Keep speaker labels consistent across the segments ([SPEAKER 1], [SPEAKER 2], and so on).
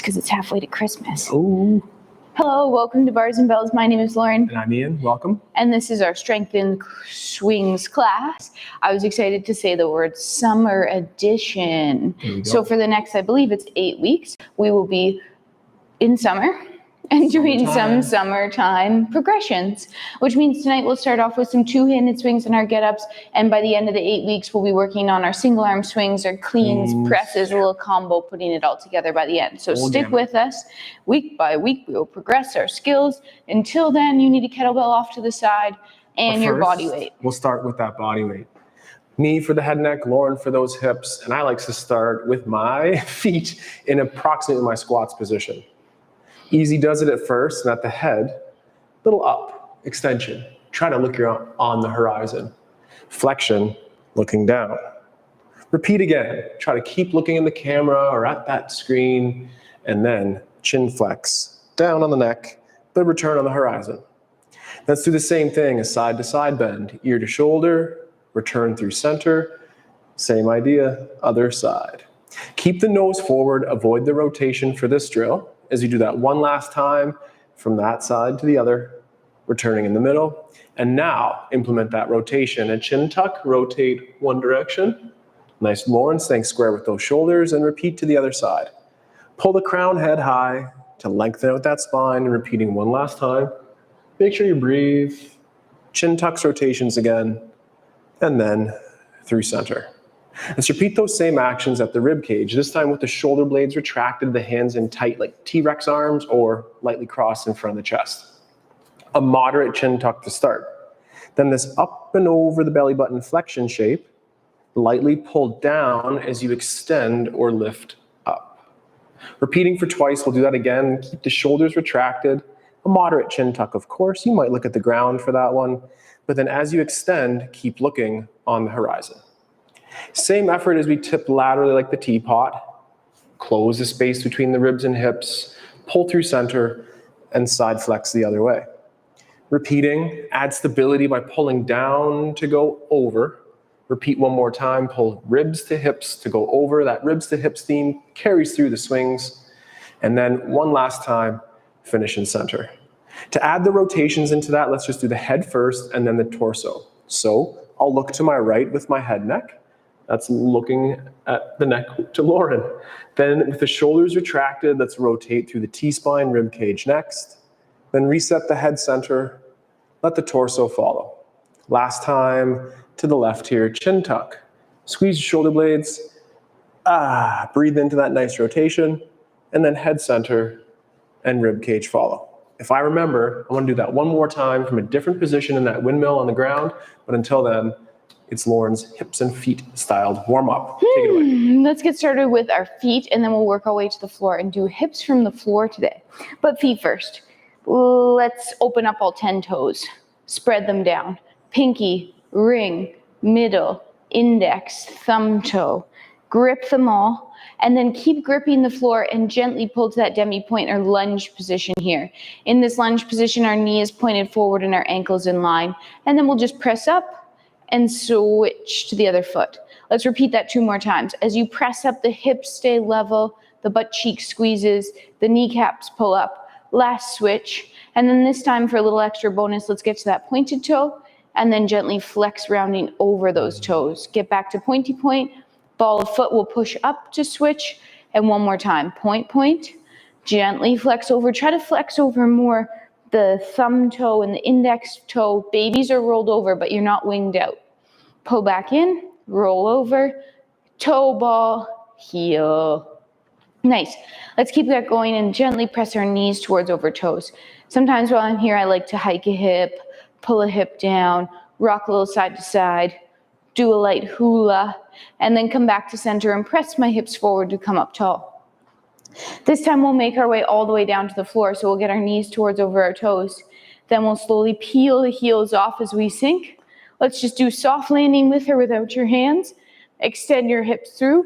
[SPEAKER 1] because it's halfway to Christmas.
[SPEAKER 2] Ooh.
[SPEAKER 1] Hello, welcome to Bars and Bells. My name is Lauren.
[SPEAKER 2] And I'm Ian. Welcome.
[SPEAKER 1] And this is our Strength and Swings class. I was excited to say the word summer edition. So for the next, I believe it's 8 weeks, we will be in summer and doing some summertime progressions, which means tonight we'll start off with some two-handed swings and our get-ups, and by the end of the 8 weeks, we'll be working on our single-arm swings, our cleans, presses, a little combo, putting it all together by the end. So stick with us. Week by week, we will progress our skills. Until then, you need a kettlebell off to the side and your body weight.
[SPEAKER 2] We'll start with that body weight. Me for the head and neck, Lauren for those hips, and I like to start with my feet in approximately my squats position. Easy does it at first, and at the head, little up, extension. Try to look on the horizon. Flexion, looking down. Repeat again. Try to keep looking in the camera or at that screen, and then chin flex, down on the neck, but return on the horizon. Let's do the same thing, a side to side bend, ear to shoulder, return through center. Same idea, other side. Keep the nose forward, avoid the rotation for this drill. As you do that one last time, from that side to the other, returning in the middle. And now implement that rotation. A chin tuck, rotate one direction. Nice, Lauren, staying square with those shoulders, and repeat to the other side. Pull the crown head high to lengthen out that spine, and repeating one last time. Make sure you breathe. Chin tucks, rotations again, and then through center. Let's repeat those same actions at the rib cage, this time with the shoulder blades retracted, the hands in tight like T-Rex arms or lightly crossed in front of the chest. A moderate chin tuck to start. Then this up and over the belly button flexion shape, lightly pulled down as you extend or lift up. Repeating for twice, we'll do that again. Keep the shoulders retracted. A moderate chin tuck, of course. You might look at the ground for that one, but then as you extend, keep looking on the horizon. Same effort as we tip laterally like the teapot. Close the space between the ribs and hips, pull through center, and side flex the other way. Repeating, add stability by pulling down to go over. Repeat one more time, pull ribs to hips to go over. That ribs to hips theme carries through the swings. And then one last time, finish in center. To add the rotations into that, let's just do the head first and then the torso. So I'll look to my right with my head neck. That's looking at the neck to Lauren. Then with the shoulders retracted, let's rotate through the T-spine, rib cage next. Then reset the head center, let the torso follow. Last time to the left here, chin tuck. Squeeze your shoulder blades, breathe into that nice rotation, and then head center and rib cage follow. If I remember, I want to do that one more time from a different position in that windmill on the ground, but until then, it's Lauren's hips and feet styled warm up. Take it away.
[SPEAKER 1] Let's get started with our feet, and then we'll work our way to the floor and do hips from the floor today. But feet first. Let's open up all 10 toes. Spread them down. Pinky, ring, middle, index, thumb toe. Grip them all, and then keep gripping the floor and gently pull to that demi-point or lunge position here. In this lunge position, our knee is pointed forward and our ankle's in line, and then we'll just press up and switch to the other foot. Let's repeat that 2 more times. As you press up, the hips stay level, the butt cheek squeezes, the kneecaps pull up. Last switch, and then this time for a little extra bonus, let's get to that pointed toe, and then gently flex rounding over those toes. Get back to pointy point, ball of foot will push up to switch, and one more time, point, point, gently flex over. Try to flex over more the thumb toe and the index toe. Babies are rolled over, but you're not winged out. Pull back in, roll over, toe ball, heel. Nice. Let's keep that going and gently press our knees towards over toes. Sometimes while I'm here, I like to hike a hip, pull a hip down, rock a little side to side, do a light hula, and then come back to center and press my hips forward to come up tall. This time we'll make our way all the way down to the floor, so we'll get our knees towards over our toes. Then we'll slowly peel the heels off as we sink. Let's just do soft landing with or without your hands. Extend your hips through.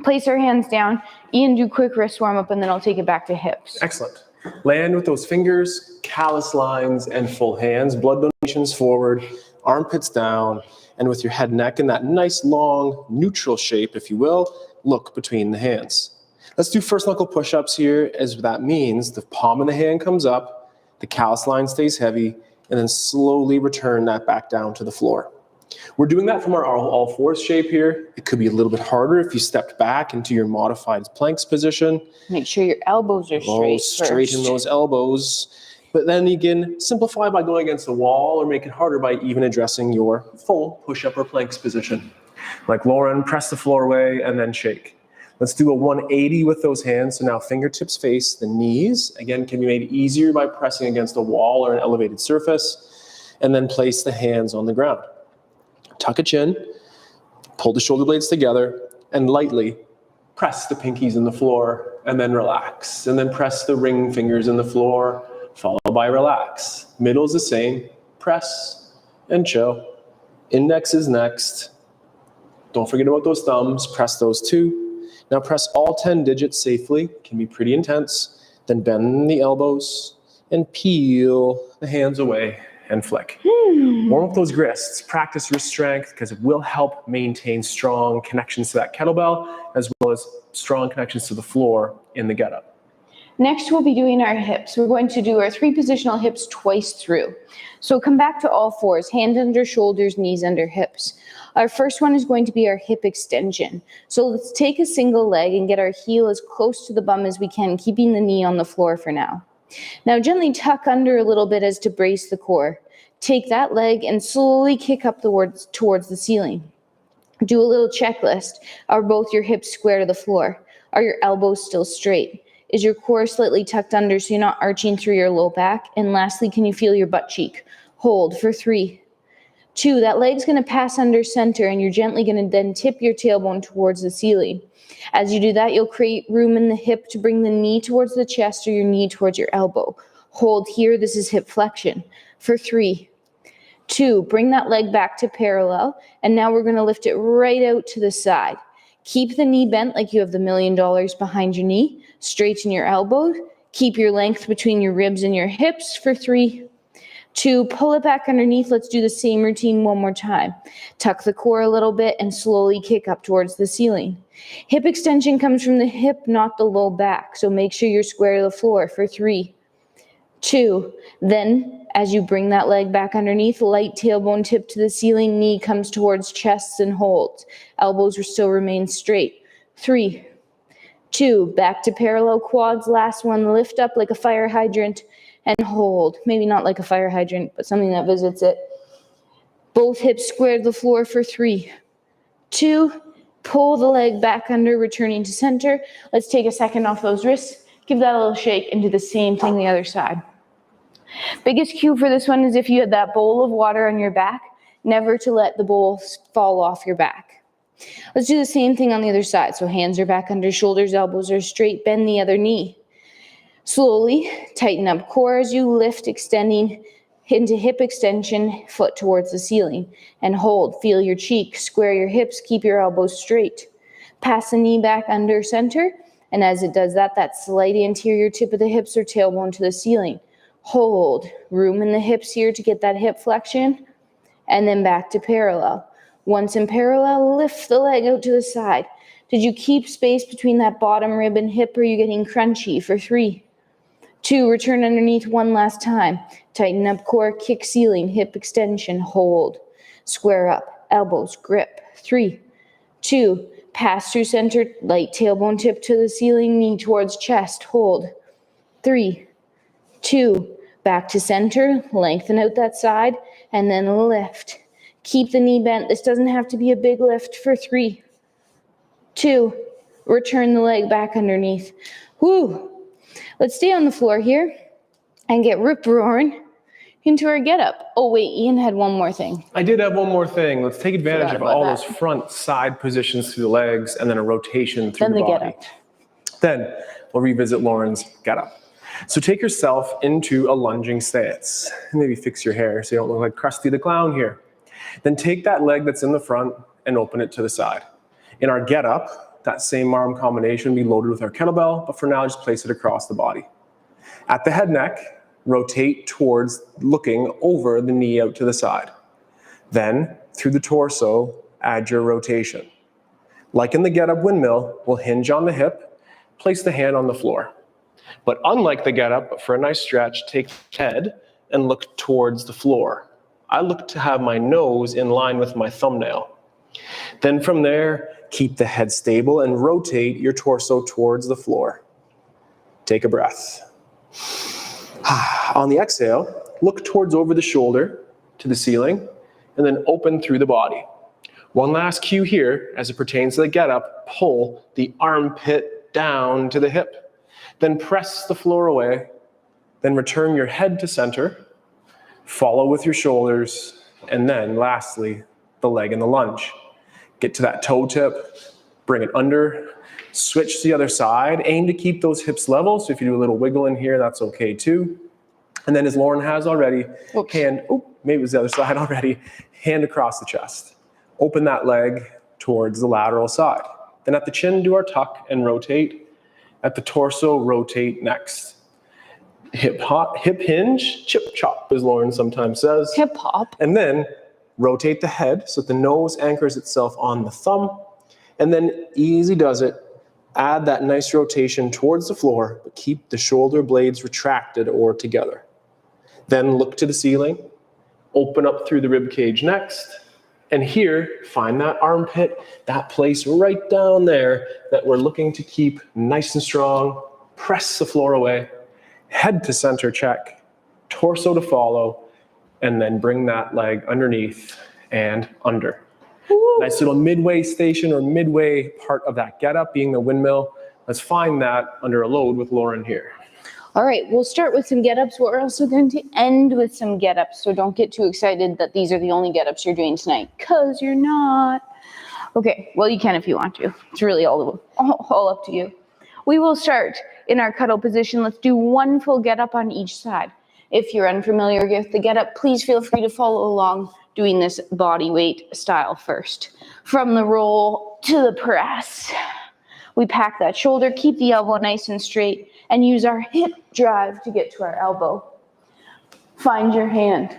[SPEAKER 1] Place our hands down. Ian, do quick wrist warm up, and then I'll take it back to hips.
[SPEAKER 2] Excellent. Land with those fingers, callus lines, and full hands. Blood donations forward, armpits down, and with your head, neck in that nice long neutral shape, if you will, look between the hands. Let's do first knuckle push-ups here, as that means the palm of the hand comes up, the callus line stays heavy, and then slowly return that back down to the floor. We're doing that from our all fours shape here. It could be a little bit harder if you stepped back into your modified planks position.
[SPEAKER 1] Make sure your elbows are straight.
[SPEAKER 2] Straighten those elbows. But then you can simplify by going against the wall, or make it harder by even addressing your full push-up or planks position. Like Lauren, press the floor away and then shake. Let's do a 180 with those hands. So now fingertips face the knees. Again, can be made easier by pressing against a wall or an elevated surface. And then place the hands on the ground. Tuck a chin, pull the shoulder blades together, and lightly press the pinkies in the floor, and then relax. And then press the ring fingers in the floor, followed by relax. Middle is the same. Press and chill. Index is next. Don't forget about those thumbs. Press those too. Now press all 10 digits safely. Can be pretty intense. Then bend the elbows and peel the hands away and flick. Warm up those wrists. Practice your strength, because it will help maintain strong connections to that kettlebell, as well as strong connections to the floor in the getup.
[SPEAKER 1] Next, we'll be doing our hips. We're going to do our 3 positional hips twice through. So come back to all fours, hands under shoulders, knees under hips. Our first one is going to be our hip extension. So let's take a single leg and get our heel as close to the bum as we can, keeping the knee on the floor for now. Now gently tuck under a little bit as to brace the core. Take that leg and slowly kick up towards the ceiling. Do a little checklist. Are both your hips square to the floor? Are your elbows still straight? Is your core slightly tucked under so you're not arching through your low back? And lastly, can you feel your butt cheek? Hold for 3, 2, that leg's gonna pass under center, and you're gently gonna then tip your tailbone towards the ceiling. As you do that, you'll create room in the hip to bring the knee towards the chest or your knee towards your elbow. Hold here, this is hip flexion. For 3, 2, bring that leg back to parallel, and now we're gonna lift it right out to the side. Keep the knee bent like you have the $1 million behind your knee. Straighten your elbow. Keep your length between your ribs and your hips for 3, 2, pull it back underneath. Let's do the same routine one more time. Tuck the core a little bit and slowly kick up towards the ceiling. Hip extension comes from the hip, not the low back. So make sure you're square to the floor for 3, 2. Then as you bring that leg back underneath, light tailbone tip to the ceiling, knee comes towards chest and holds. Elbows will still remain straight. 3, 2, back to parallel quads. Last one, lift up like a fire hydrant and hold. Maybe not like a fire hydrant, but something that visits it. Both hips square to the floor for 3, 2, pull the leg back under, returning to center. Let's take a second off those wrists. Give that a little shake and do the same thing the other side. Biggest cue for this one is if you had that bowl of water on your back, never to let the bowl fall off your back. Let's do the same thing on the other side. So hands are back under shoulders, elbows are straight, bend the other knee. Slowly tighten up core as you lift, extending into hip extension, foot towards the ceiling. And hold, feel your cheek, square your hips, keep your elbows straight. Pass the knee back under center, and as it does that, that slight anterior tip of the hips or tailbone to the ceiling. Hold, room in the hips here to get that hip flexion, and then back to parallel. Once in parallel, lift the leg out to the side. Did you keep space between that bottom rib and hip, or are you getting crunchy for 3, 2, return underneath one last time. Tighten up core, kick ceiling, hip extension, hold. Square up, elbows, grip. 3, 2, pass through center, light tailbone tip to the ceiling, knee towards chest, hold. 3, 2, back to center, lengthen out that side, and then lift. Keep the knee bent. This doesn't have to be a big lift for 3, 2, return the leg back underneath. Woo! Let's stay on the floor here and get rip-roaring into our get-up. Oh wait, Ian had one more thing.
[SPEAKER 2] I did have one more thing. Let's take advantage of all those front side positions through the legs and then a rotation through the body.
[SPEAKER 1] Get-up.
[SPEAKER 2] Then we'll revisit Lauren's get-up. So take yourself into a lunging stance. Maybe fix your hair so you don't look like Krusty the Clown here. Then take that leg that's in the front and open it to the side. In our get-up, that same arm combination will be loaded with our kettlebell, but for now, just place it across the body. At the head neck, rotate towards looking over the knee out to the side. Then, through the torso, add your rotation. Like in the get-up windmill, we'll hinge on the hip, place the hand on the floor. But unlike the get up, for a nice stretch, take the head and look towards the floor. I look to have my nose in line with my thumbnail. Then from there, keep the head stable and rotate your torso towards the floor. Take a breath. On the exhale, look towards over the shoulder to the ceiling and then open through the body. One last cue here as it pertains to the get up, pull the armpit down to the hip. Then press the floor away. Then return your head to center. Follow with your shoulders. And then lastly, the leg and the lunge. Get to that toe tip, bring it under, switch to the other side. Aim to keep those hips level. So if you do a little wiggle in here, that's okay too. And then as Lauren has already, maybe it was the other side already, hand across the chest. Open that leg towards the lateral side. Then at the chin, do our tuck and rotate. At the torso, rotate next. Hip hop, hip hinge, chip chop, as Lauren sometimes says.
[SPEAKER 1] Hip hop.
[SPEAKER 2] And then rotate the head so that the nose anchors itself on the thumb. And then easy does it. Add that nice rotation towards the floor, but keep the shoulder blades retracted or together. Then look to the ceiling. Open up through the rib cage next. And here, find that armpit, that place right down there that we're looking to keep nice and strong. Press the floor away. Head to center check. Torso to follow. And then bring that leg underneath and under. Woo. Nice little midway station or midway part of that get up being the windmill. Let's find that under a load with Lauren here.
[SPEAKER 1] All right, we'll start with some get-ups. We're also going to end with some get-ups, so don't get too excited that these are the only get-ups you're doing tonight, because you're not. Okay, well, you can if you want to. It's really all up to you. We will start in our cuddle position. Let's do one full get-up on each side. If you're unfamiliar with the get-up, please feel free to follow along doing this body weight style first. From the roll to the press. We pack that shoulder, keep the elbow nice and straight, and use our hip drive to get to our elbow. Find your hand.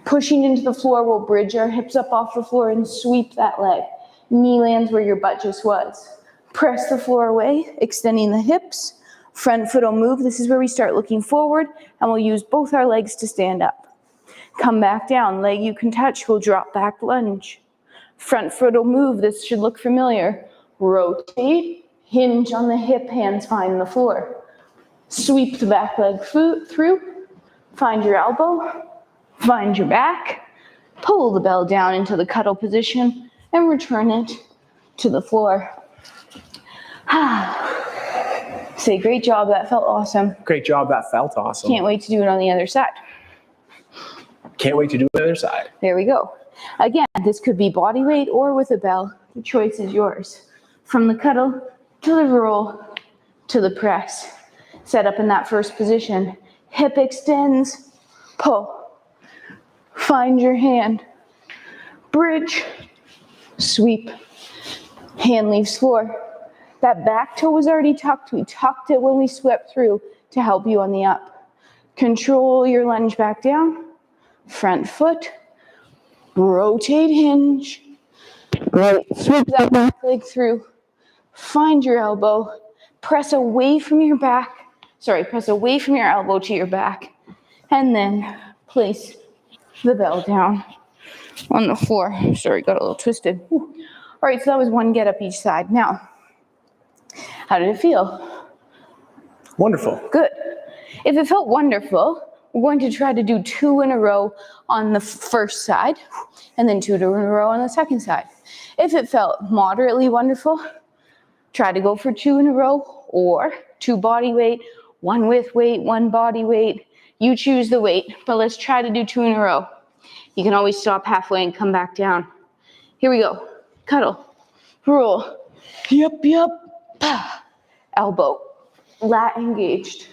[SPEAKER 1] Pushing into the floor, we'll bridge our hips up off the floor and sweep that leg. Knee lands where your butt just was. Press the floor away, extending the hips. Front foot will move. This is where we start looking forward, and we'll use both our legs to stand up. Come back down. Leg you can touch. We'll drop back lunge. Front foot will move. This should look familiar. Rotate. Hinge on the hip, hands find the floor. Sweep the back leg through. Find your elbow. Find your back. Pull the bell down into the cuddle position and return it to the floor. Say, great job. That felt awesome.
[SPEAKER 2] Great job. That felt awesome.
[SPEAKER 1] Can't wait to do it on the other side.
[SPEAKER 2] Can't wait to do it on the other side.
[SPEAKER 1] There we go. Again, this could be body weight or with a bell. The choice is yours. From the cuddle to the roll to the press. Set up in that first position. Hip extends. Pull. Find your hand. Bridge. Sweep. Hand leaves floor. That back toe was already tucked. We tucked it when we swept through to help you on the up. Control your lunge back down. Front foot. Rotate, hinge. Right. Sweep that back leg through. Find your elbow. Press away from your back. Press away from your elbow to your back. And then place the bell down on the floor. Sorry, got a little twisted. All right, so that was one get up each side. Now, how did it feel?
[SPEAKER 2] Wonderful.
[SPEAKER 1] Good. If it felt wonderful, we're going to try to do 2 in a row on the first side and then 2 in a row on the second side. If it felt moderately wonderful, try to go for 2 in a row or 2 body weight, 1 with weight, 1 body weight. You choose the weight, but let's try to do 2 in a row. You can always stop halfway and come back down. Here we go. Cuddle. Roll. Yep. Elbow. Lat engaged.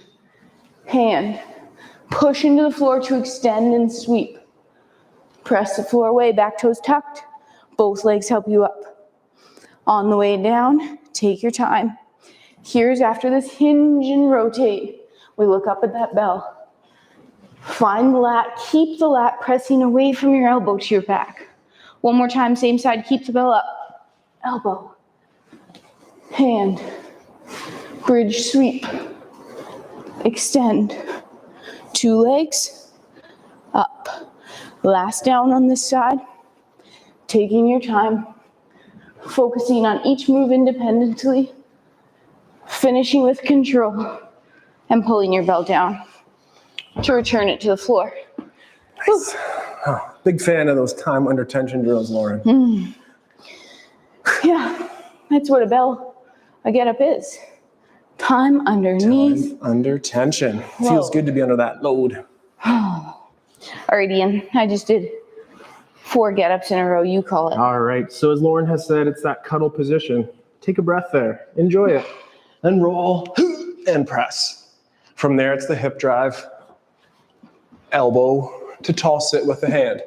[SPEAKER 1] Hand. Push into the floor to extend and sweep. Press the floor away, back toes tucked. Both legs help you up. On the way down, take your time. Here's after this hinge and rotate. We look up at that bell. Find the lat, keep the lat pressing away from your elbow to your back. One more time, same side, keep the bell up. Elbow. Hand. Bridge sweep. Extend. 2 legs. Up. Last down on this side. Taking your time. Focusing on each move independently. Finishing with control. And pulling your bell down to return it to the floor.
[SPEAKER 2] Nice. Oh, big fan of those time under tension drills, Lauren.
[SPEAKER 1] Yeah, that's what a get-up is. Time underneath.
[SPEAKER 2] Time under tension. Whoa. Feels good to be under that load.
[SPEAKER 1] Alrighty, Ian, I just did 4 get-ups in a row, you call it.
[SPEAKER 2] All right, so as Lauren has said, it's that cuddle position. Take a breath there, enjoy it. Then roll and press. From there, it's the hip drive. Elbow to tall sit with the hand.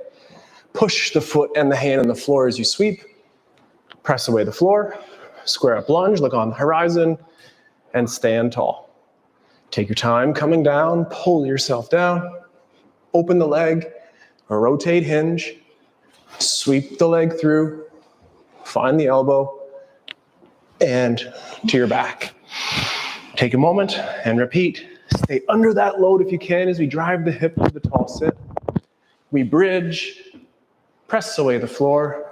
[SPEAKER 2] Push the foot and the hand on the floor as you sweep. Press away the floor. Square up lunge, look on the horizon, and stand tall. Take your time coming down, pull yourself down. Open the leg, or rotate hinge. Sweep the leg through. Find the elbow, and to your back. Take a moment and repeat. Stay under that load if you can as we drive the hip to the tall sit. We bridge, press away the floor,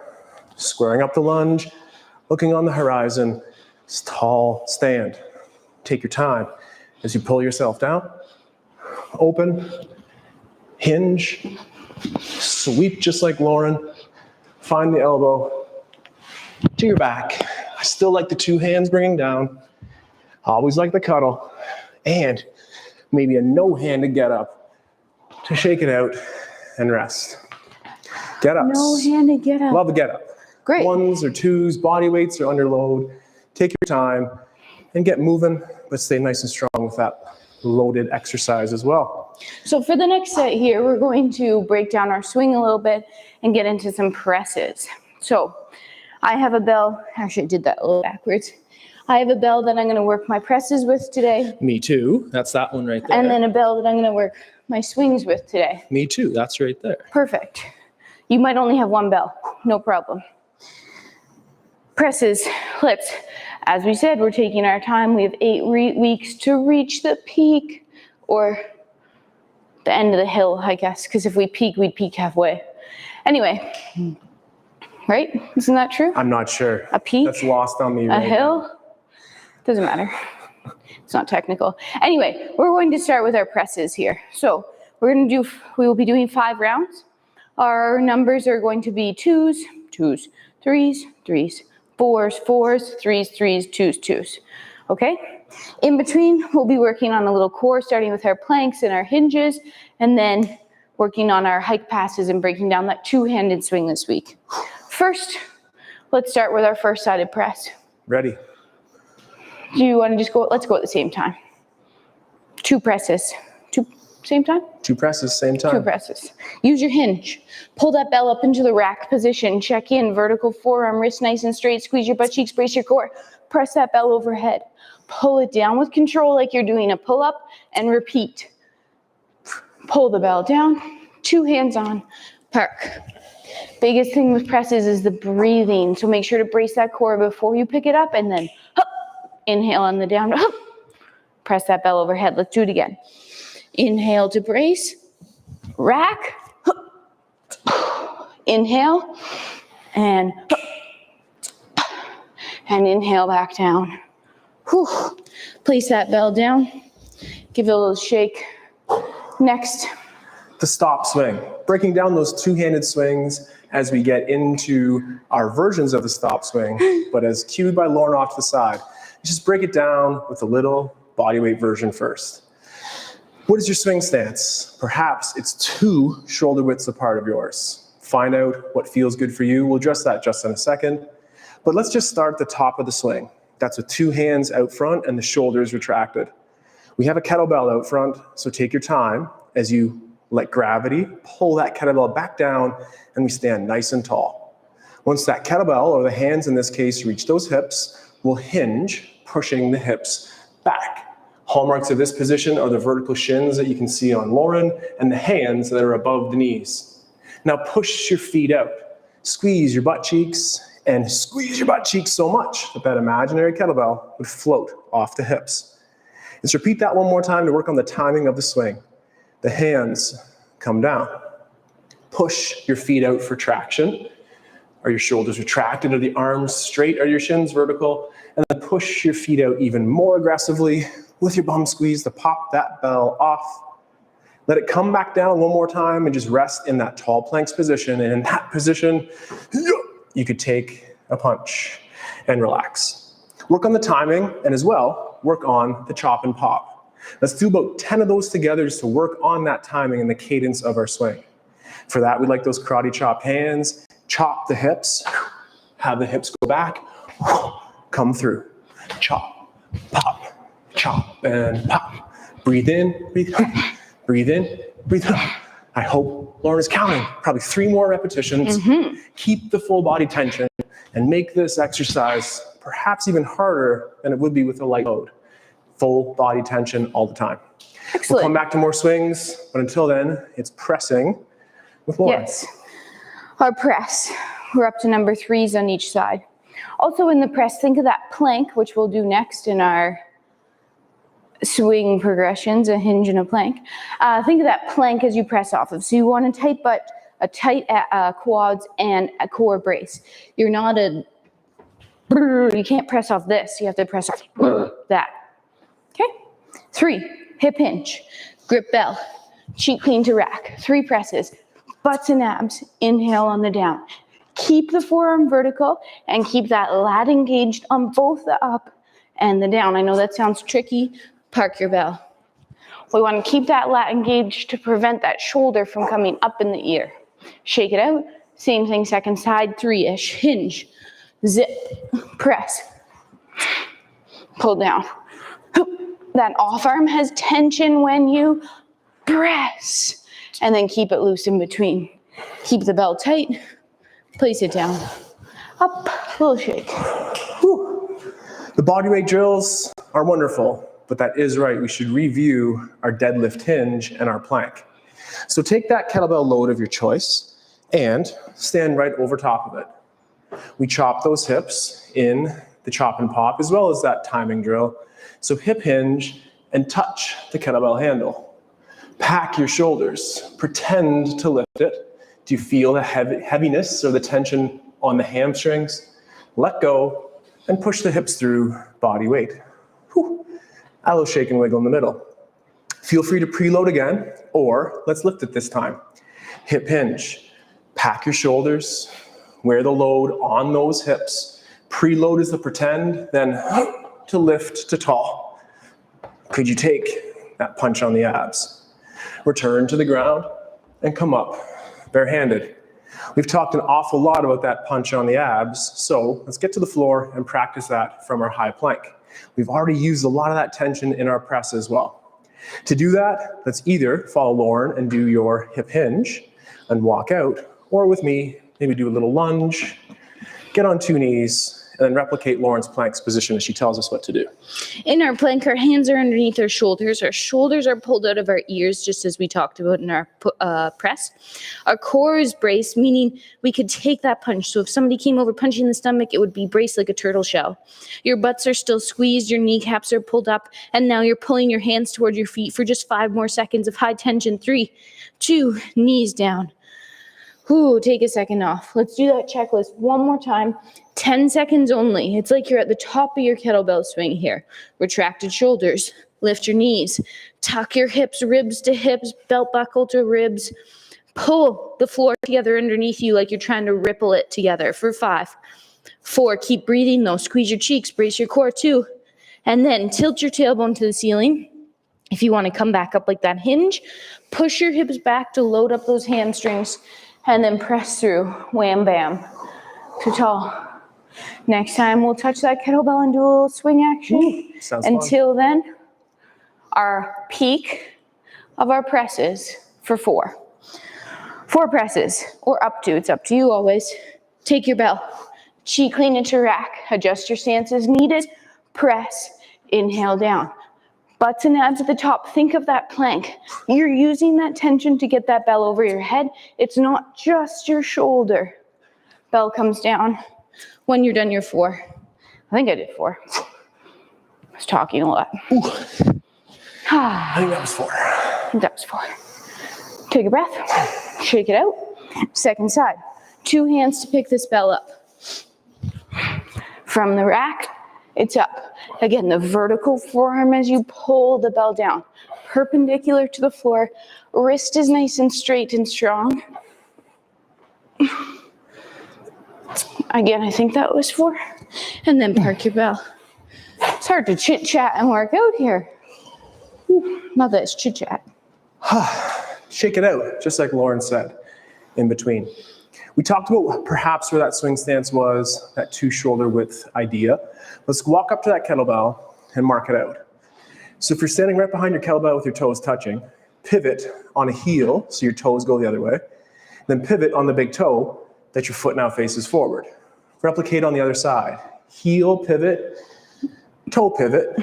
[SPEAKER 2] squaring up the lunge, looking on the horizon, tall stand. Take your time as you pull yourself down, open, hinge, sweep just like Lauren, find the elbow to your back. I still like the 2 hands bringing down, always like the cuddle, and maybe a no-handed get up to shake it out and rest. Get ups.
[SPEAKER 1] No-handed get up.
[SPEAKER 2] Love a get up.
[SPEAKER 1] Great.
[SPEAKER 2] 1s or 2s, body weights are under load. Take your time and get moving, but stay nice and strong with that loaded exercise as well.
[SPEAKER 1] So for the next set here, we're going to break down our swing a little bit and get into some presses. So I have a bell. Actually, I did that a little backwards. I have a bell that I'm going to work my presses with today.
[SPEAKER 2] Me too. That's that one right there.
[SPEAKER 1] And then a bell that I'm going to work my swings with today.
[SPEAKER 2] Me too. That's right there.
[SPEAKER 1] Perfect. You might only have 1 bell. No problem. Presses, let's, as we said, we're taking our time. We have 8 weeks to reach the peak, or the end of the hill, I guess, because if we peak, we'd peak halfway. Anyway, right? Isn't that true?
[SPEAKER 2] I'm not sure.
[SPEAKER 1] A peak?
[SPEAKER 2] That's lost on me.
[SPEAKER 1] A hill? Doesn't matter. It's not technical. Anyway, we're going to start with our presses here. So we will be doing 5 rounds. Our numbers are going to be 2s, 2s, 3s, 3s, 4s, 4s, 3s, 3s, 2s, 2s. Okay? In between, we'll be working on a little core, starting with our planks and our hinges, and then working on our hike passes and breaking down that 2-handed swing this week. First, let's start with our first sided press.
[SPEAKER 2] Ready.
[SPEAKER 1] Do you want to just go? Let's go at the same time. 2 presses. 2, same time?
[SPEAKER 2] 2 presses, same time.
[SPEAKER 1] 2 presses. Use your hinge. Pull that bell up into the rack position. Check in. Vertical forearm, wrist nice and straight. Squeeze your butt cheeks, brace your core. Press that bell overhead. Pull it down with control like you're doing a pull-up, and repeat. Pull the bell down. 2 hands on. Park. Biggest thing with presses is the breathing. So make sure to brace that core before you pick it up, and then hup, inhale on the down. Hup, press that bell overhead. Let's do it again. Inhale to brace. Rack. Hup, inhale. And hup, and inhale back down. Whew. Place that bell down. Give it a little shake. Next.
[SPEAKER 2] The stop swing. Breaking down those 2-handed swings as we get into our versions of the stop swing, but as cued by Lauren off to the side. Just break it down with a little bodyweight version first. What is your swing stance? Perhaps it's 2 shoulder widths apart of yours. Find out what feels good for you. We'll address that just in a second. But let's just start at the top of the swing. That's with 2 hands out front and the shoulders retracted. We have a kettlebell out front, so take your time as you let gravity pull that kettlebell back down, and we stand nice and tall. Once that kettlebell, or the hands in this case, reach those hips, we'll hinge, pushing the hips back. Hallmarks of this position are the vertical shins that you can see on Lauren and the hands that are above the knees. Now push your feet out. Squeeze your butt cheeks and squeeze your butt cheeks so much that that imaginary kettlebell would float off the hips. Let's repeat that one more time to work on the timing of the swing. The hands come down. Push your feet out for traction. Are your shoulders retracted? Are the arms straight? Are your shins vertical? And then push your feet out even more aggressively with your bum squeeze to pop that bell off. Let it come back down one more time and just rest in that tall planks position. And in that position, you could take a punch and relax. Work on the timing and as well, work on the chop and pop. Let's do about 10 of those together just to work on that timing and the cadence of our swing. For that, we'd like those karate chop hands. Chop the hips, have the hips go back, come through. Chop, pop, chop, and pop. Breathe in, breathe out. Breathe in, breathe out. I hope Lauren is counting. Probably 3 more repetitions. Keep the full body tension and make this exercise perhaps even harder than it would be with a light load. Full body tension all the time.
[SPEAKER 1] Excellent.
[SPEAKER 2] We'll come back to more swings, but until then, it's pressing with Lauren.
[SPEAKER 1] Yes. Our press. We're up to number 3s on each side. Also in the press, think of that plank, which we'll do next in our swing progressions, a hinge and a plank. Think of that plank as you press off of. So you want a tight butt, a tight quads, and a core brace. You're not you can't press off this. You have to press off that. Okay? 3, hip hinge, grip bell, cheek clean to rack. 3 presses, butts and abs. Inhale on the down. Keep the forearm vertical and keep that lat engaged on both the up and the down. I know that sounds tricky. Park your bell. We want to keep that lat engaged to prevent that shoulder from coming up in the ear. Shake it out. Same thing, second side, 3-ish. Hinge, zip, press, pull down. That off arm has tension when you press. And then keep it loose in between. Keep the bell tight. Place it down. Up, little shake.
[SPEAKER 2] Whew. The body weight drills are wonderful. But that is right, we should review our deadlift hinge and our plank. So take that kettlebell load of your choice and stand right over top of it. We chop those hips in the chop and pop as well as that timing drill. So hip hinge and touch the kettlebell handle. Pack your shoulders, pretend to lift it. Do you feel the heaviness or the tension on the hamstrings? Let go and push the hips through body weight. Whew. A little shake and wiggle in the middle. Feel free to preload again, or let's lift it this time. Hip hinge. Pack your shoulders. Wear the load on those hips. Preload is the pretend, then to lift to tall. Could you take that punch on the abs? Return to the ground and come up barehanded. We've talked an awful lot about that punch on the abs, so let's get to the floor and practice that from our high plank. We've already used a lot of that tension in our press as well. To do that, let's either follow Lauren and do your hip hinge and walk out, or with me, maybe do a little lunge, get on 2 knees, and then replicate Lauren's plank's position as she tells us what to do.
[SPEAKER 1] In our plank, our hands are underneath our shoulders. Our shoulders are pulled out of our ears, just as we talked about in our press. Our core is braced, meaning we could take that punch. So if somebody came over punching the stomach, it would be braced like a turtle shell. Your butts are still squeezed, your kneecaps are pulled up, and now you're pulling your hands toward your feet for just 5 more seconds of high tension. 3, 2, knees down. Ooh, take a second off. Let's do that checklist one more time. 10 seconds only. It's like you're at the top of your kettlebell swing here. Retracted shoulders. Lift your knees. Tuck your hips, ribs to hips, belt buckle to ribs. Pull the floor together underneath you like you're trying to ripple it together for 5. 4, keep breathing though. Squeeze your cheeks, brace your core. 2, and then tilt your tailbone to the ceiling. If you want to come back up like that hinge, push your hips back to load up those hamstrings. And then press through, wham, bam, to tall. Next time, we'll touch that kettlebell and do a little swing action.
[SPEAKER 2] Ooh, sounds
[SPEAKER 1] Until
[SPEAKER 2] fun.
[SPEAKER 1] then, our peak of our presses for 4. 4 presses, or up to, it's up to you always. Take your bell, cheek lean into rack, adjust your stance as needed, press, inhale down. Butts and abs at the top. Think of that plank. You're using that tension to get that bell over your head. It's not just your shoulder. Bell comes down. When you're done, you're 4. I think I did 4. I was talking a lot.
[SPEAKER 2] I think that was 4.
[SPEAKER 1] I think that was 4. Take a breath. Shake it out. Second side. 2 hands to pick this bell up. From the rack, it's up. Again, the vertical forearm as you pull the bell down. Perpendicular to the floor. Wrist is nice and straight and strong. Again, I think that was 4. And then park your bell. It's hard to chit-chat and work out here. Not that it's chit-chat.
[SPEAKER 2] Shake it out, just like Lauren said, in between. We talked about perhaps where that swing stance was, that 2 shoulder width idea. Let's walk up to that kettlebell and mark it out. So if you're standing right behind your kettlebell with your toes touching, pivot on a heel, so your toes go the other way, then pivot on the big toe that your foot now faces forward. Replicate on the other side. Heel pivot, toe pivot,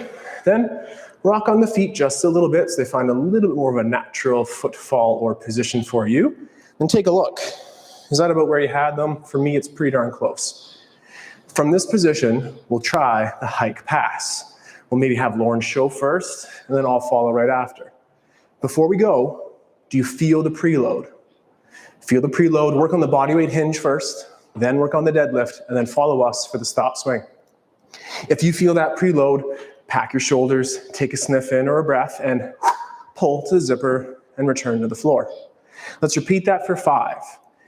[SPEAKER 2] then rock on the feet just a little bit so they find a little bit more of a natural footfall or position for you. Then take a look. Is that about where you had them? For me, it's pretty darn close. From this position, we'll try the hike pass. We'll maybe have Lauren show first, and then I'll follow right after. Before we go, do you feel the preload? Feel the preload, work on the bodyweight hinge first, then work on the deadlift, and then follow us for the stop swing. If you feel that preload, pack your shoulders, take a sniff in or a breath, and pull to the zipper and return to the floor. Let's repeat that for 5.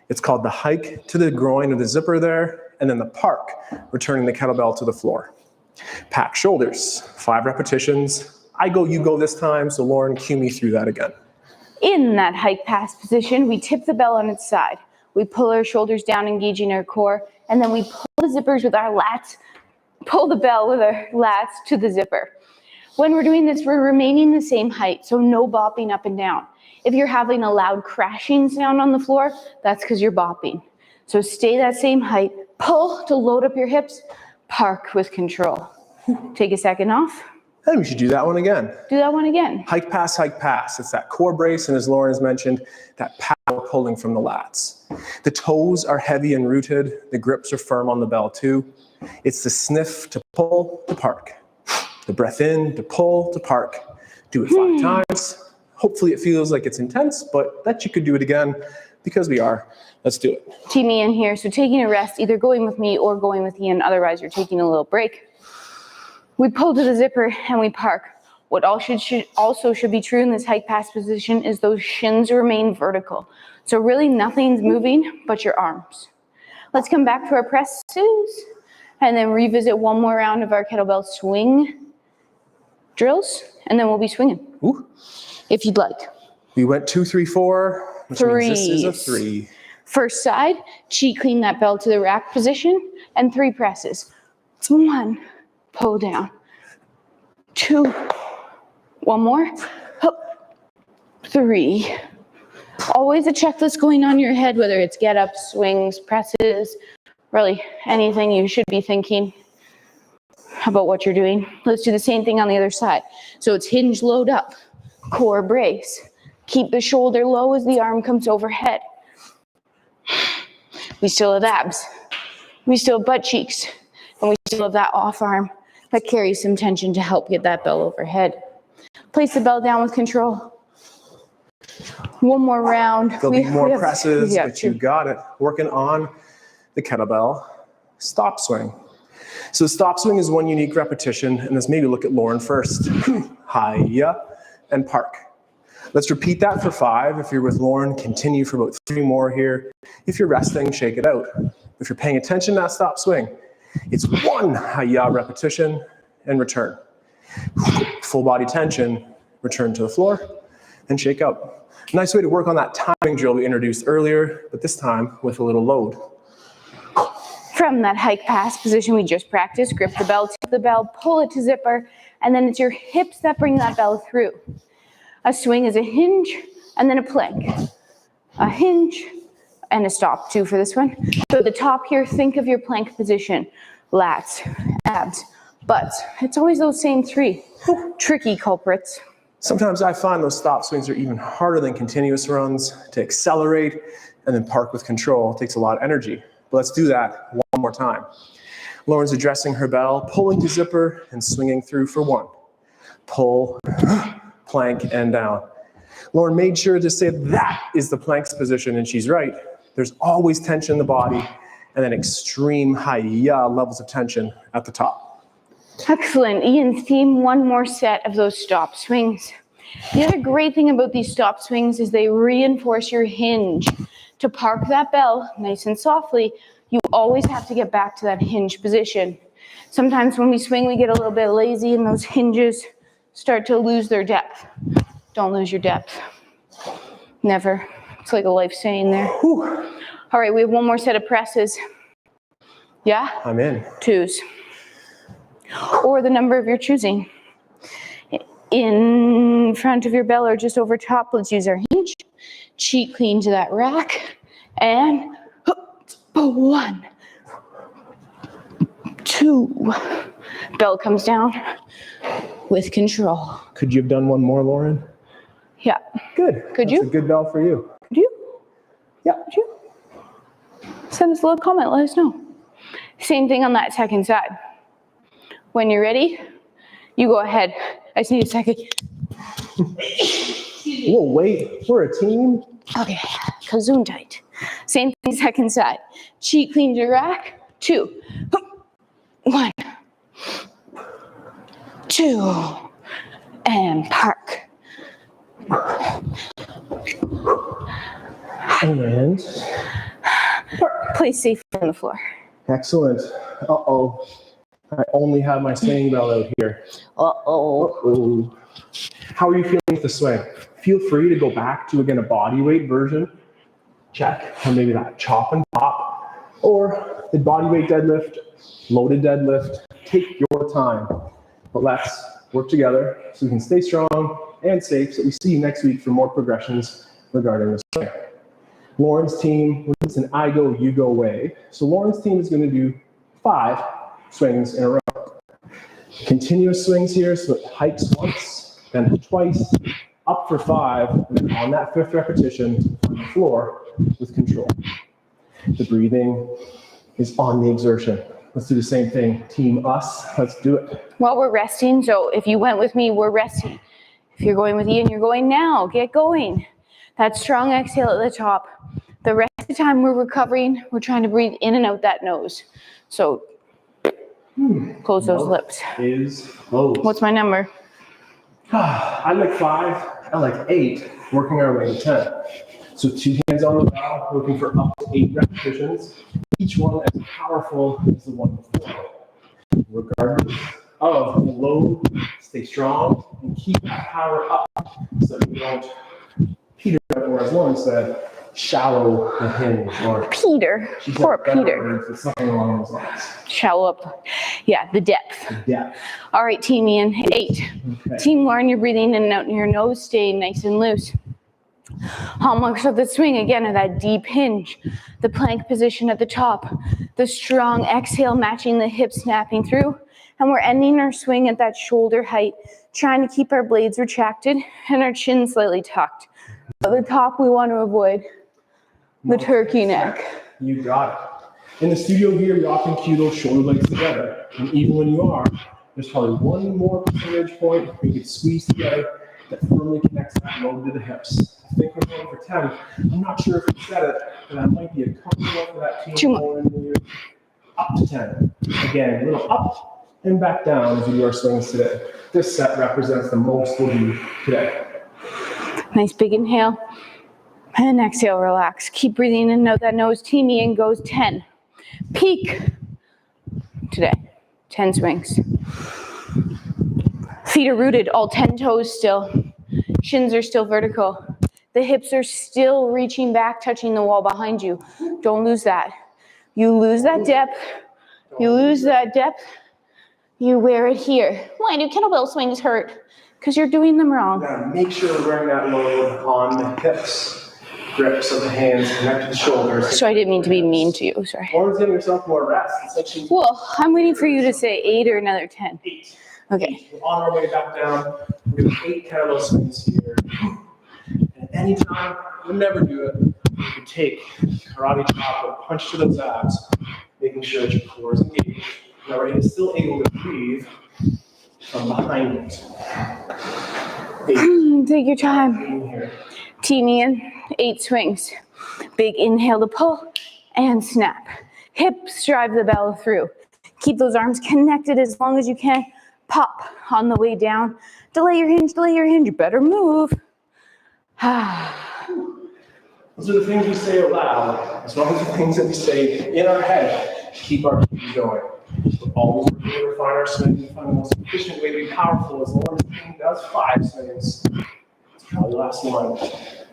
[SPEAKER 2] It's called the hike to the groin of the zipper there, and then the park, returning the kettlebell to the floor. Pack shoulders, 5 repetitions. I go, you go this time, so Lauren, cue me through that again.
[SPEAKER 1] In that hike pass position, we tip the bell on its side. We pull our shoulders down, engaging our core, and then we pull the zippers with our lats, pull the bell with our lats to the zipper. When we're doing this, we're remaining the same height, so no bopping up and down. If you're having a loud crashing sound on the floor, that's because you're bopping. So stay that same height, pull to load up your hips, park with control. Take a second off.
[SPEAKER 2] And we should do that one again.
[SPEAKER 1] Do that one again.
[SPEAKER 2] Hike pass, hike pass. It's that core brace, and as Lauren has mentioned, that power pulling from the lats. The toes are heavy and rooted. The grips are firm on the bell too. It's the sniff to pull to park. The breath in to pull to park. Do it 5 times. Hopefully it feels like it's intense, but that you could do it again because we are. Let's do it.
[SPEAKER 1] Team Ian here. So taking a rest, either going with me or going with Ian. Otherwise, you're taking a little break. We pull to the zipper and we park. What also should be true in this hike pass position is those shins remain vertical. So really nothing's moving but your arms. Let's come back to our presses and then revisit one more round of our kettlebell swing drills, and then we'll be swinging.
[SPEAKER 2] Ooh.
[SPEAKER 1] If you'd like.
[SPEAKER 2] We went 2, 3, 4, which means this is a 3.
[SPEAKER 1] First side, cheat clean that bell to the rack position, and 3 presses. 1, pull down. 2, 1 more, up, 3. Always a checklist going on in your head, whether it's get ups, swings, presses, really anything you should be thinking about what you're doing. Let's do the same thing on the other side. So it's hinge, load up, core brace. Keep the shoulder low as the arm comes overhead. We still have abs. We still have butt cheeks. And we still have that off arm that carries some tension to help get that bell overhead. Place the bell down with control. One more round.
[SPEAKER 2] There'll be more presses, but you got it. Working on the kettlebell stop swing. So stop swing is 1 unique repetition, and let's maybe look at Lauren first. Hiya and park. Let's repeat that for 5. If you're with Lauren, continue for about 3 more here. If you're resting, shake it out. If you're paying attention to that stop swing, it's 1 hiya repetition and return. Full body tension, return to the floor, and shake out. A nice way to work on that timing drill we introduced earlier, but this time with a little load.
[SPEAKER 1] From that hike pass position we just practiced, grip the bell, tip the bell, pull it to zipper, and then it's your hips that bring that bell through. A swing is a hinge and then a plank. A hinge and a stop too for this one. So at the top here, think of your plank position. Lats, abs, butts. It's always those same 3 tricky culprits.
[SPEAKER 2] Sometimes I find those stop swings are even harder than continuous runs. To accelerate and then park with control takes a lot of energy. But let's do that one more time. Lauren's addressing her bell, pulling the zipper and swinging through for 1. Pull, plank, and down. Lauren made sure to say that is the plank's position, and she's right. There's always tension in the body, and then extreme high levels of tension at the top.
[SPEAKER 1] Excellent. Ian's team, one more set of those stop swings. The other great thing about these stop swings is they reinforce your hinge. To park that bell nice and softly, you always have to get back to that hinge position. Sometimes when we swing, we get a little bit lazy and those hinges start to lose their depth. Don't lose your depth. Never. It's like a life saying there.
[SPEAKER 2] Whew.
[SPEAKER 1] All right, we have one more set of presses. Yeah?
[SPEAKER 2] I'm in.
[SPEAKER 1] 2s. Or the number of your choosing. In front of your bell or just over top, let's use our hinge. Cheek clean to that rack. And 1, 2. Bell comes down with control.
[SPEAKER 2] Could you have done one more, Lauren?
[SPEAKER 1] Yeah.
[SPEAKER 2] Good.
[SPEAKER 1] Could you?
[SPEAKER 2] That's a good bell for you.
[SPEAKER 1] Could you?
[SPEAKER 2] Yeah.
[SPEAKER 1] Could you? Send us a little comment, let us know. Same thing on that second side. When you're ready, you go ahead. I just need a second.
[SPEAKER 2] Whoa, wait, we're a team?
[SPEAKER 1] Okay, kazoon tight. Same thing, second side. Cheek clean to rack. 2. 1, 2, and park.
[SPEAKER 2] And
[SPEAKER 1] Place safe on the floor.
[SPEAKER 2] excellent. Uh-oh. I only have my swing bell out here.
[SPEAKER 1] Uh-oh.
[SPEAKER 2] Uh-oh. How are you feeling with the swing? Feel free to go back to, again, a body weight version. Check. Or maybe that chop and pop. Or the body weight deadlift, loaded deadlift. Take your time. But let's work together so we can stay strong and safe so we see you next week for more progressions regarding the swing. Lauren's team, it's an I go, you go way. So Lauren's team is going to do 5 swings in a row. Continuous swings here, so it hikes once, then twice, up for 5, and then on that 5th repetition, on the floor with control. The breathing is on the exertion. Let's do the same thing. Team us, let's do it.
[SPEAKER 1] Well, we're resting, so if you went with me, we're resting. If you're going with Ian, you're going now. Get going. That strong exhale at the top. The rest of the time we're recovering, we're trying to breathe in and out that nose. So close those lips.
[SPEAKER 2] Is closed.
[SPEAKER 1] What's my number?
[SPEAKER 2] I like 5, I like 8, working our way to 10. So 2 hands on the bell, working for up to 8 repetitions, each one as powerful as the one before. Regardless of the load, stay strong and keep that power up so that you don't peter out, or as Lauren said, shallow the hinge. Or
[SPEAKER 1] Poor Peter.
[SPEAKER 2] It's something along those lines.
[SPEAKER 1] Shallow up. Yeah, the depth.
[SPEAKER 2] Yeah.
[SPEAKER 1] All right, Team Ian, 8.
[SPEAKER 2] Okay.
[SPEAKER 1] Team Lauren, you're breathing in and out in your nose, staying nice and loose. Hallmarks of the swing, again, are that deep hinge, the plank position at the top, the strong exhale matching the hips snapping through, and we're ending our swing at that shoulder height, trying to keep our blades retracted and our chin slightly tucked. At the top, we want to avoid the turkey neck.
[SPEAKER 2] You got it. In the studio here, we often cue those shoulder blades together, and even when you are, there's probably one more percentage point where you can squeeze together that firmly connects that load to the hips. I think we're going for 10. I'm not sure if you said it, but that might be a comfortable for that team.
[SPEAKER 1] 2 more.
[SPEAKER 2] Up to 10. Again, a little up and back down as we do our swings today. This set represents the most we'll do today.
[SPEAKER 1] Nice big inhale. And exhale, relax. Keep breathing in and out that nose. Team Ian goes 10. Peak today. 10 swings. Feet are rooted, all 10 toes still. Shins are still vertical. The hips are still reaching back, touching the wall behind you. Don't lose that. You lose that depth. You lose that depth. You wear it here. Why do kettlebell swings hurt? Because you're doing them wrong.
[SPEAKER 2] Now make sure we're wearing that load on the hips. Grips of the hands connect to the shoulders.
[SPEAKER 1] So I didn't mean to be mean to you, sorry.
[SPEAKER 2] Lauren's giving herself more rest. It's like she's
[SPEAKER 1] Well, I'm waiting for you to say 8 or another 10.
[SPEAKER 2] 8.
[SPEAKER 1] Okay.
[SPEAKER 2] We're on our way back down. We're doing 8 kettlebell swings here. And anytime, we'll never do it. could take karate chop or punch to those abs, making sure that your core is engaged. Now we're still able to breathe from behind it.
[SPEAKER 1] Take your time. Team in, 8 swings. Big inhale to pull and snap. Hips drive the bell through. Keep those arms connected as long as you can. Pop on the way down. Delay your hinge, you better move.
[SPEAKER 2] Those are the things we say out loud, as well as the things that we say in our head to keep our feet going. We're always looking to refine our swing and find the most efficient way to be powerful. As long as the team does 5 swings, it's probably the last one.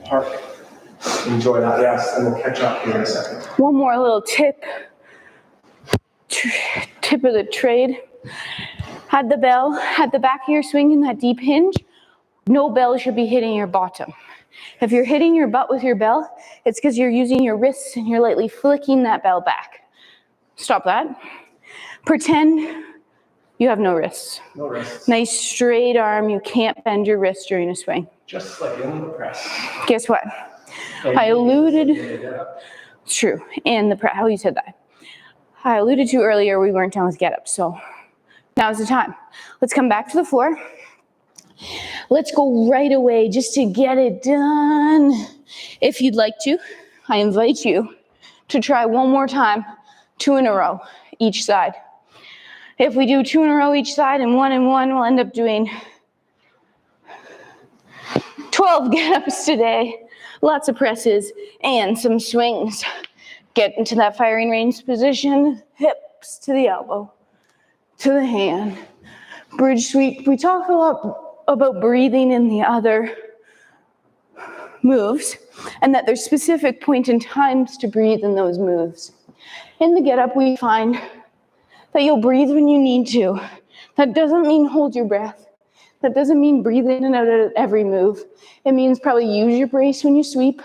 [SPEAKER 2] Park. Enjoy that, yes, and we'll catch up here in a second.
[SPEAKER 1] One more little tip of the trade. Had the bell at the back of your swing in that deep hinge, no bell should be hitting your bottom. If you're hitting your butt with your bell, it's because you're using your wrists and you're lightly flicking that bell back. Stop that. Pretend you have no wrists.
[SPEAKER 2] No wrists.
[SPEAKER 1] Nice straight arm. You can't bend your wrist during a swing.
[SPEAKER 2] Just like in the press.
[SPEAKER 1] Guess what? I alluded, it's true, and the press, how you said that. I alluded to earlier we weren't done with get up, so now's the time. Let's come back to the floor. Let's go right away just to get it done. If you'd like to, I invite you to try one more time, 2 in a row, each side. If we do 2 in a row each side and 1 and 1, we'll end up doing 12 get-ups today. Lots of presses and some swings. Get into that firing range position, hips to the elbow, to the hand. Bridge sweep. We talk a lot about breathing in the other moves and that there's specific point in times to breathe in those moves. In the get up, we find that you'll breathe when you need to. That doesn't mean hold your breath. That doesn't mean breathe in and out at every move. It means probably use your brace when you sweep,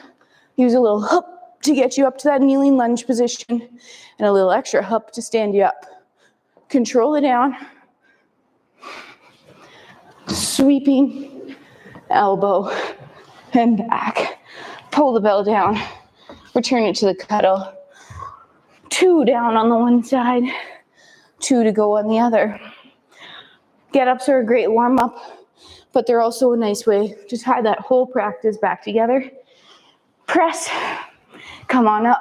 [SPEAKER 1] use a little hup to get you up to that kneeling lunge position, and a little extra hup to stand you up. Control it down. Sweeping, elbow, and back. Pull the bell down. Return it to the cuddle. 2 down on the one side, 2 to go on the other. Get-ups are a great warm-up, but they're also a nice way to tie that whole practice back together. Press, come on up.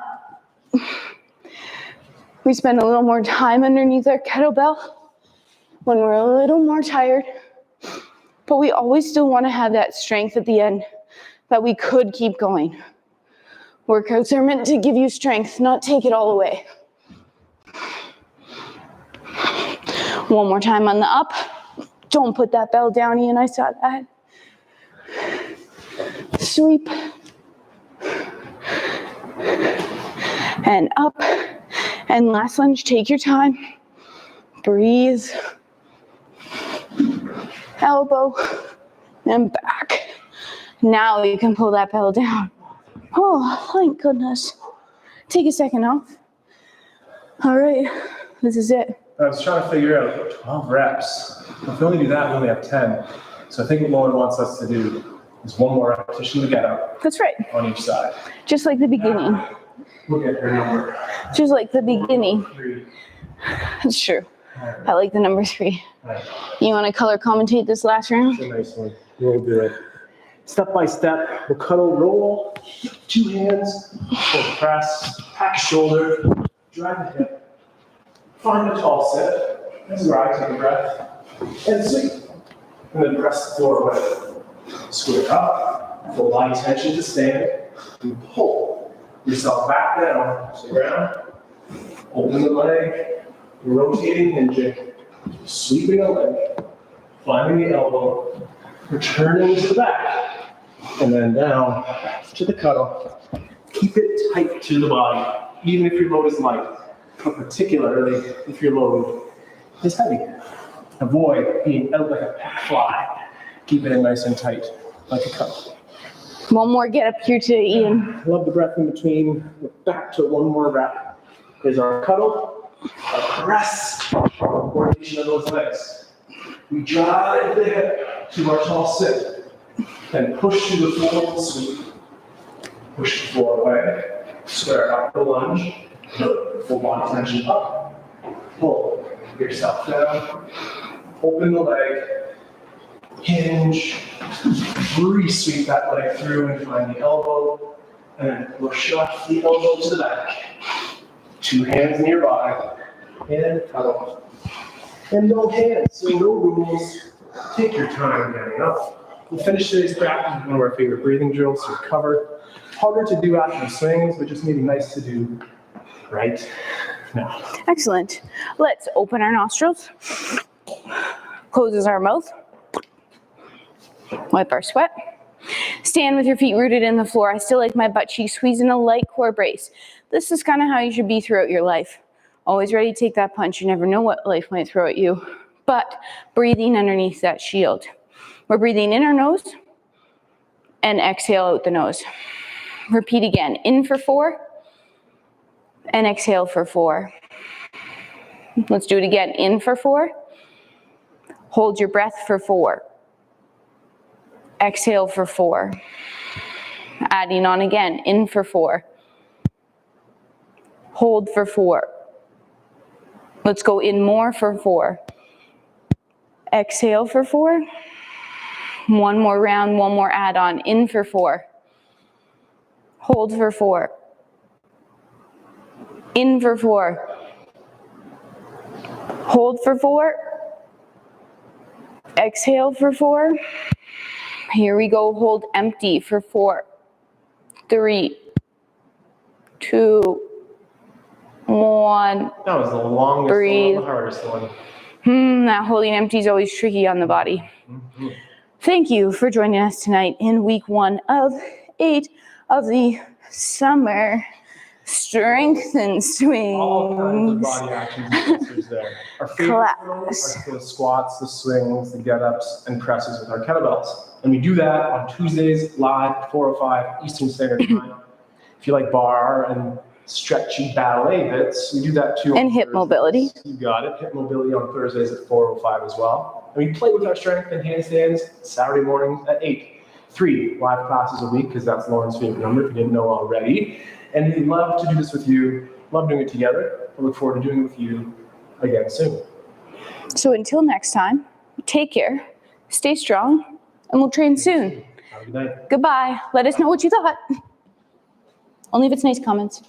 [SPEAKER 1] We spend a little more time underneath our kettlebell when we're a little more tired, but we always still want to have that strength at the end that we could keep going. Workouts are meant to give you strength, not take it all away. One more time on the up. Don't put that bell down, Ian, I saw that. Sweep. And up. And last lunge, take your time. Breathe. Elbow. And back. Now you can pull that bell down. Oh, thank goodness. Take a second off. All right, this is it.
[SPEAKER 2] I was trying to figure out 12 reps. If we only do that, we only have 10. So I think what Lauren wants us to do is 1 more repetition to get up.
[SPEAKER 1] That's right.
[SPEAKER 2] On each side.
[SPEAKER 1] Just like the beginning.
[SPEAKER 2] We'll get her number.
[SPEAKER 1] Just like the beginning.
[SPEAKER 2] 3.
[SPEAKER 1] That's true. I like the number 3.
[SPEAKER 2] Right.
[SPEAKER 1] You want to color commentate this last round?
[SPEAKER 2] It's a nice one. We'll do it. Step by step, we'll cuddle, roll, 2 hands, pull press, pack shoulder, drive the hip, find a tall sit, as rise, take a breath, and sweep. And then press the floor away. Square up, full body tension to stand, and pull yourself back down to the ground. Open the leg, rotating, hinging, sweeping a leg, finding the elbow, returning to the back, and then down to the cuddle. Keep it tight to the body, even if your load is light, but particularly if your load is heavy. Avoid being out like a pack fly. Keep it in nice and tight, like a cup.
[SPEAKER 1] One more get up here to Ian.
[SPEAKER 2] I love the breath in between. We're back to 1 more rep. Here's our cuddle, our press, coordination of those legs. We drive the hip to our tall sit, then push to the floor and sweep. Push the floor away. Square out the lunge. Full body tension up. Pull yourself down. Open the leg. Hinge. Re-sweep that leg through and find the elbow. And then push up the elbow to the back. 2 hands in your body. And cuddle. And no hands, so no rules. Take your time getting up. We'll finish today's practice with one of our favorite breathing drills to recover. Harder to do after the swings, but just maybe nice to do right now.
[SPEAKER 1] Excellent. Let's open our nostrils. Closes our mouth. Wipe our sweat. Stand with your feet rooted in the floor. I still like my butt cheeks squeezed in a light core brace. This is kind of how you should be throughout your life. Always ready to take that punch. You never know what life might throw at you. But breathing underneath that shield. We're breathing in our nose and exhale out the nose. Repeat again. In for 4 and exhale for 4. Let's do it again. In for 4. Hold your breath for 4. Exhale for 4. Adding on again. In for 4. Hold for 4. Let's go in more for 4. Exhale for 4. One more round, one more add-on. In for 4. Hold for 4. In for 4. Hold for 4. Exhale for 4. Here we go. Hold empty for 4, 3, 2, 1.
[SPEAKER 2] That was the longest
[SPEAKER 1] Breathe.
[SPEAKER 2] one, the hardest one.
[SPEAKER 1] That holding empty is always tricky on the body. Thank you for joining us tonight in week 1 of 8 of the summer strength and swings.
[SPEAKER 2] All kinds of body actions and postures there. Our favorite ones are the squats, the swings, the get-ups, and presses with our kettlebells. And we do that on Tuesdays live at 4:05 Eastern Standard Time. If you like bar and stretchy ballet bits, we do that too.
[SPEAKER 1] And hip mobility.
[SPEAKER 2] You got it. Hip mobility on Thursdays at 4:05 as well. And we play with our strength and handstands Saturday mornings at 8. 3 live classes a week, because that's Lauren's favorite number, if you didn't know already. And we'd love to do this with you. Love doing it together. I look forward to doing it with you again soon.
[SPEAKER 1] So until next time, take care, stay strong, and we'll train soon.
[SPEAKER 2] Have a good night.
[SPEAKER 1] Goodbye. Let us know what you thought. Only if it's nice comments.